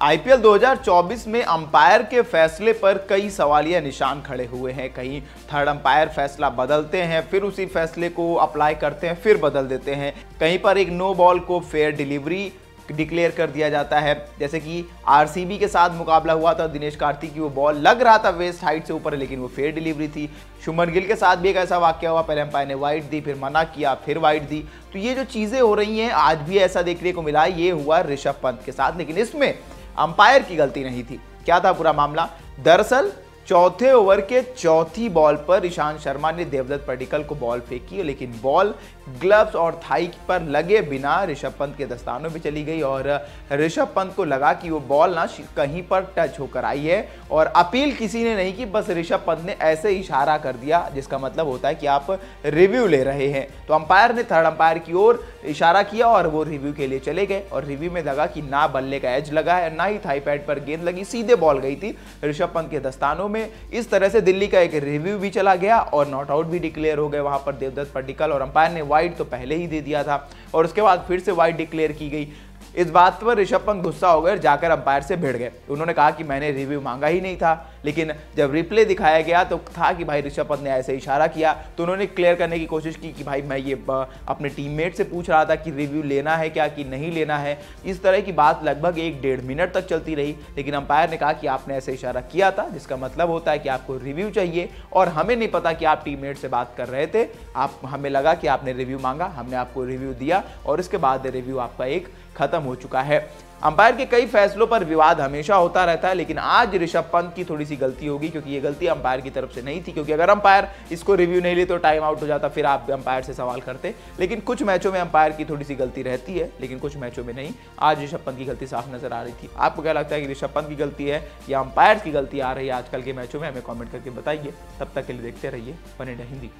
IPL 2024 में umpire के फैसले पर कई सवालिया निशान खड़े हुए हैं। कहीं थर्ड अंपायर फैसला बदलते हैं, फिर उसी फैसले को अप्लाई करते हैं, फिर बदल देते हैं। कहीं पर एक नो बॉल को फेयर डिलीवरी डिक्लेयर कर दिया जाता है। जैसे कि आरसीबी के साथ मुकाबला हुआ था दिनेश कार्तिक की, वो बॉल लग रहा था वेस्ट हाइट से ऊपर, लेकिन वो फेयर डिलीवरी थी। शुभमन गिल के साथ भी एक ऐसा वाकया हुआ, पहले अंपायर ने वाइड दी, फिर मना किया, फिर वाइड दी। तो ये जो चीज़ें हो रही हैं, आज भी ऐसा देखने को मिला। ये हुआ ऋषभ पंत के साथ, लेकिन इसमें अंपायर की गलती नहीं थी। क्या था पूरा मामला? दरअसल चौथे ओवर के चौथी बॉल पर ईशांत शर्मा ने देवदत्त पडिक्कल को बॉल फेंकी, लेकिन बॉल ग्लव्स और थाई पर लगे बिना ऋषभ पंत के दस्तानों में चली गई और ऋषभ पंत को लगा कि वो बॉल ना कहीं पर टच होकर आई है। और अपील किसी ने नहीं की, बस ऋषभ पंत ने ऐसे इशारा कर दिया, जिसका मतलब होता है कि आप रिव्यू ले रहे हैं। तो अंपायर ने थर्ड अंपायर की ओर इशारा किया और वो रिव्यू के लिए चले गए। और रिव्यू में लगा कि ना बल्ले का एज लगा है, ना ही थाई पैड पर गेंद लगी, सीधे बॉल गई थी ऋषभ पंत के दस्तानों में। इस तरह से दिल्ली का एक रिव्यू भी चला गया और नॉट आउट भी डिक्लेयर हो गए वहां पर देवदत्त पडिक्कल। और अंपायर ने वाइड तो पहले ही दे दिया था और उसके बाद फिर से वाइड डिक्लेयर की गई। इस बात पर ऋषभ पंत गुस्सा हो गए, जाकर अंपायर से भिड़ गए। उन्होंने कहा कि मैंने रिव्यू मांगा ही नहीं था। लेकिन जब रिप्ले दिखाया गया तो था कि भाई ऋषभ पंत ने ऐसे इशारा किया, तो उन्होंने क्लियर करने की कोशिश की कि भाई मैं ये अपने टीममेट से पूछ रहा था कि रिव्यू लेना है क्या कि नहीं लेना है। इस तरह की बात लगभग 1-1.5 मिनट तक चलती रही, लेकिन अंपायर ने कहा कि आपने ऐसे इशारा किया था, जिसका मतलब होता है कि आपको रिव्यू चाहिए और हमें नहीं पता कि आप टीममेट से बात कर रहे थे। हमें लगा कि आपने रिव्यू मांगा, हमने आपको रिव्यू दिया और इसके बाद रिव्यू आपका एक खत्म हो चुका है। अंपायर के कई फैसलों पर विवाद हमेशा होता रहता है, लेकिन आज ऋषभ पंत की थोड़ी सी गलती होगी, क्योंकि ये गलती अंपायर की तरफ से नहीं थी। क्योंकि अगर अंपायर इसको रिव्यू नहीं ले तो टाइम आउट हो जाता, फिर आप अंपायर से सवाल करते। लेकिन कुछ मैचों में अंपायर की थोड़ी सी गलती रहती है, लेकिन कुछ मैचों में नहीं। आज ऋषभ पंत की गलती साफ नजर आ रही थी। आपको क्या लगता है कि ऋषभ पंत की गलती है या अंपायर की गलती आ रही है आजकल के मैचों में? हमें कॉमेंट करके बताइए। तब तक के लिए देखते रहिए वन इंडिया हिंदी।